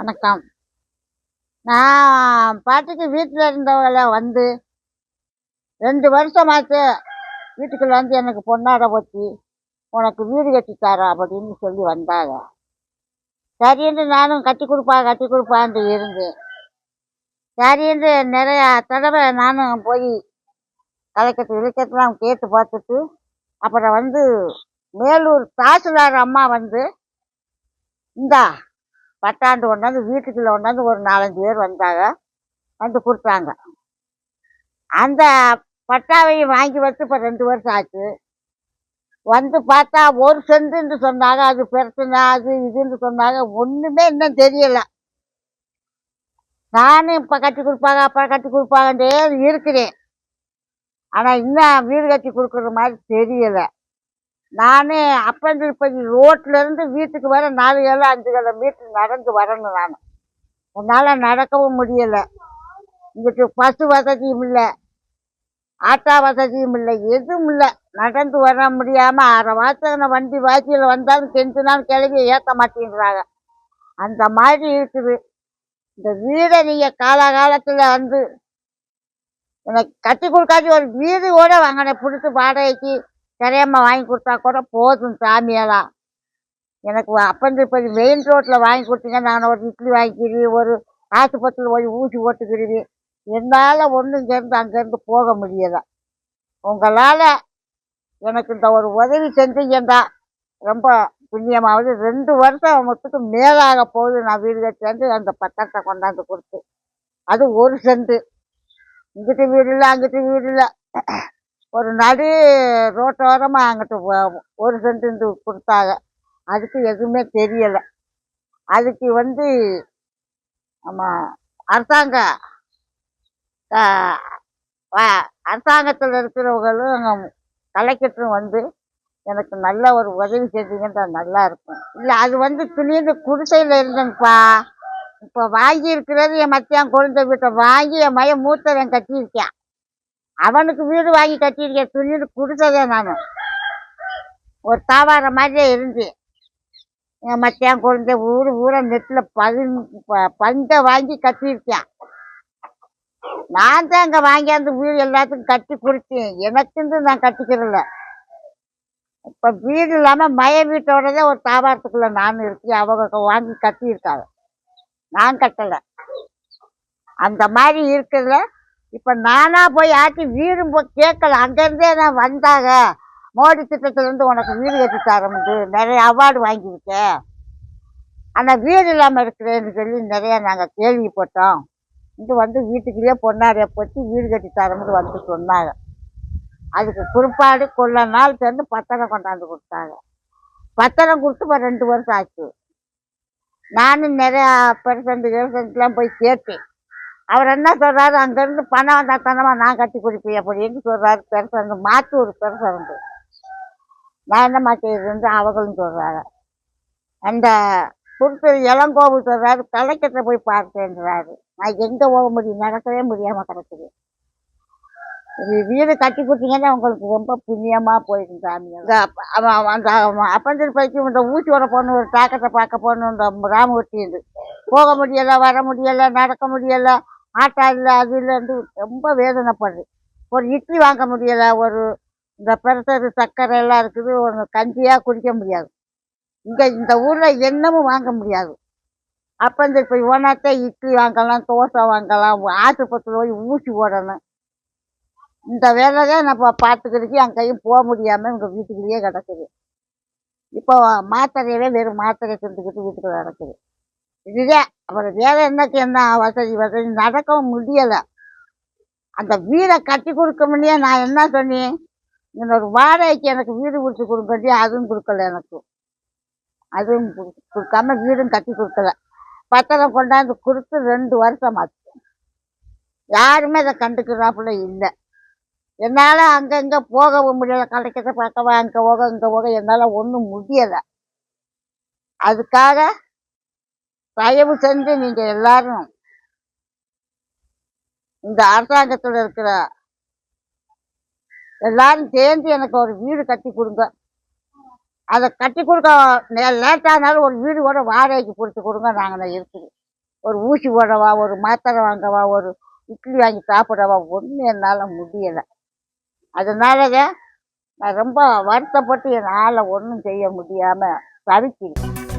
வணக்கம். நான் பாட்டுக்கு வீட்டில் இருந்தவங்கள வந்து 2 வருஷமாச்சு. வீட்டுக்குள்ள வந்து எனக்கு பொண்ணாட போச்சு, உனக்கு வீடு கட்டி தரோம் அப்படின்னு சொல்லி வந்தாங்க. சரின்னு நானும் கட்டி கொடுப்பான்ட்டு இருந்தேன். சரின்னு நிறையா தடவை நானும் போய் விளக்கத்தெல்லாம் கேட்டு பார்த்துட்டு, அப்புறம் வந்து மேலூர் தாசில்தார் அம்மா வந்து இந்தா பட்டாண்டு கொண்டாந்து வீட்டுக்குள்ள கொண்டாந்து ஒரு 4-5 பேர் வந்தாங்க, வந்து கொடுத்தாங்க. அந்த பட்டாவையும் வாங்கி வச்சு இப்போ 2 வருஷம் ஆச்சு. வந்து பார்த்தா 1 சென்ட்டுன்னு சொன்னாங்க. அது பிரச்சனை அது இதுன்னு சொன்னாங்க. ஒன்றுமே இன்னும் தெரியலை. நானும் இப்போ கட்டி கொடுப்பாங்க அப்புறம் கட்டி கொடுப்பாங்கன்றே இருக்கிறேன். ஆனால் இன்னும் வீடு கட்டி கொடுக்குற மாதிரி தெரியலை. நானே அப்பந்திருப்பதி ரோட்லேருந்து வீட்டுக்கு வர 4 கிலோ 5 கிலோமீட்டர் நடந்து வரணும். நான் என்னால் நடக்கவும் முடியலை. இங்கிட்டு பஸ் வசதியும் இல்லை, ஆட்டோ வசதியும் இல்லை, எதுவும் இல்லை. நடந்து வர முடியாமல் 1/2 மாதம் வண்டி வாசியில் வந்தாலும் கெஞ்சினாலும் கிளம்பி ஏற்ற மாட்டேங்கிறாங்க. அந்த மாதிரி இருக்குது. இந்த வீடை நீங்கள் காலகாலத்தில் வந்து எனக்கு கட்டி கொடுக்காட்டி ஒரு வீடு கூட வாங்கினேன் பிடிச்சி வாடகைக்கு கிடையாம வாங்கி கொடுத்தா கூட போதும் சாமியெல்லாம். எனக்கு அப்பந்திருப்பதி மெயின் ரோட்டில் வாங்கி கொடுத்தீங்க, நான் ஒரு இட்லி வாங்கிக்கிறேன், ஒரு ஆஸ்பத்திரியில் போய் ஊசி போட்டுக்கிறேன். என்னால் ஒன்றும் இங்கேருந்து அங்கேருந்து போக முடியலை. உங்களால் எனக்கு இந்த ஒரு உதவி செஞ்சீங்கண்டா ரொம்ப புண்ணியமாவது. 2 வருஷத்துக்கு மேலாக போகுது நான் வீடு கட்டி வந்து அந்த பத்திரத்தை கொண்டாந்து கொடுத்து. அது 1 சென்ட்டு. இங்கிட்டு வீடு இல்லை அங்கிட்டு வீடு இல்லை. ஒரு நடு ரோட்டோரமாக அங்கிட்டு 1 சென்ட்டு கொடுத்தாங்க. அதுக்கு எதுவுமே தெரியலை. அதுக்கு வந்து ஆமாம் அரசாங்கத்தில் இருக்கிறவங்களும் கலெக்டரும் வந்து எனக்கு நல்ல ஒரு உதவி செஞ்சீங்கன்னா நல்லா இருக்கும். இல்லை அது வந்து துணிந்து குடிசையில் இருந்தேன்ப்பா. இப்போ வாங்கி இருக்கிறது என் மத்தியான் குழந்தை வீட்டை வாங்கி என் மையம் மூத்தவன் கட்டியிருக்கேன். அவனுக்கு வீடு வாங்கி கட்டியிருக்கேன். துணிந்து குடிசைதான். நான் ஒரு தாவார மாதிரியே இருந்தேன். என் மத்தியான் குழந்தை ஊரை நெட்டில் பஞ்சை வாங்கி கட்டியிருக்கேன். நான் தான் அங்கே வாங்கியாந்து வீடு எல்லாத்துக்கும் கட்டி கொடுத்தேன். எனக்குன்னு நான் கட்டிக்கிறல. இப்போ வீடு இல்லாமல் வீட்டோட தான் ஒரு தாபாரத்துக்குள்ள நான் இருக்கேன். அவங்க வாங்கி கட்டியிருக்காங்க, நான் கட்டலை. அந்த மாதிரி இருக்குதுல. இப்போ நானாக போய் ஆட்டி வீடு கேட்கல. அங்கேருந்தே நான் வந்தாங்க. மோடி திட்டத்துலேருந்து உனக்கு வீடு கட்டி தரமுது, நிறைய அவார்டு வாங்கியிருக்கேன், ஆனால் வீடு இல்லாமல் இருக்கிறேன்னு சொல்லி நிறையா நாங்கள் கேள்விப்பட்டோம். இங்கே வந்து வீட்டுக்குள்ளேயே பொண்ணாரிய போச்சு வீடு கட்டி தரமுது வந்து சொன்னாங்க. அதுக்கு குறிப்பாடு கொள்ள நாள் சேர்ந்து பத்திரம் கொண்டாந்து கொடுத்தாங்க. பத்திரம் கொடுத்து இப்போ 2 வருஷம் ஆச்சு. நானும் நிறையா பெர்சன்ட்லாம் போய் கேட்டேன். அவர் என்ன சொல்கிறாரு, அங்கேருந்து பணம் வந்தால் தானமா நான் கட்டி கொடுப்பேன் அப்படின்னு சொல்கிறாரு. பெருசண்டு மாற்றி ஒரு பெருசண்டு நான் என்ன மாற்றிருந்து அவங்களும் சொல்கிறாங்க. அந்த கொடுத்து இளங்கோவு சொல்கிறாரு, கலெக்டரை போய் பார்த்தேன்றாரு. நான் எங்கே போக முடியும், நடக்கவே முடியாமல் கிடக்குது. வீடு கட்டி கொடுத்தீங்கன்னா உங்களுக்கு ரொம்ப புண்ணியமாக போயிடும் சாமி. அந்த அப்பந்திருப்பதிக்கு இந்த ஊசியோட பொண்ணு ஒரு தாக்கத்தை பார்க்க போகணும். இந்த ராமூர்த்தி இருந்து போக முடியலை, வர முடியலை, நடக்க முடியலை, ஆட்டா இல்லை அது இல்லைன்னு ரொம்ப வேதனைப்படுது. ஒரு இட்லி வாங்க முடியலை, ஒரு இந்த பிரஷரு சர்க்கரை எல்லாம் இருக்குது, ஒரு கஞ்சியாக குடிக்க முடியாது. இங்கே இந்த ஊரில் என்னமும் வாங்க முடியாது. அப்பந்திருப்பதி ஓனாத்தே இட்லி வாங்கலாம், தோசை வாங்கலாம், ஆஸ்பத்திரியில் போய் ஊசி போடணும். இந்த வேலை தான் நம்ம பார்த்துக்கிறதுக்கு அங்கேயும் போக முடியாமல் எங்கள் வீட்டுக்குள்ளேயே கிடக்குது. இப்போ மாத்திரையவே வெறும் மாத்திரை திண்டுக்கிட்டு வீட்டுக்குள்ள கிடக்குது. இதுதான். அப்புறம் வேலை என்ன வசதி நடக்கவும் முடியலை. அந்த வீடை கட்டி கொடுக்க முடிய நான் என்ன சொன்னேன், இன்னொரு வாடகைக்கு எனக்கு வீடு பிடிச்சி கொடுக்கட்டி அதுவும் கொடுக்கல. எனக்கு அதுவும் கொடுக்காம வீடும் கட்டி கொடுக்கல. பத்திரம் கொண்டாந்து கொடுத்து 2 வருஷம் ஆச்சு. யாருமே அதை கண்டுக்கிறாப்புல இல்லை. என்னால் அங்கங்கே போகவும் முடியலை. கலைக்கத்தை பார்க்கவா அங்கே போக இங்கே போக என்னால் ஒன்றும் முடியலை. அதுக்காக தயவு செஞ்சு நீங்கள் எல்லாரும் இந்த அரசாங்கத்தில் இருக்கிற எல்லாரும் சேர்ந்து எனக்கு ஒரு வீடு கட்டி கொடுங்க. அதை கட்டி கொடுக்க லேட்டானாலும் ஒரு வீடு கூட வாடகைக்கு பிடிச்சி கொடுங்க. நாங்கள் இருக்குது. ஒரு ஊசி போடவா, ஒரு மாத்திரை வாங்கவா, ஒரு இட்லி வாங்கி சாப்பிடவா ஒன்றும் என்னால் முடியலை. அதனாலங்க நான் ரொம்ப வருத்தப்பட்டு என் ஆளை ஒன்றும் செய்ய முடியாமல் தவிக்கிறேன்.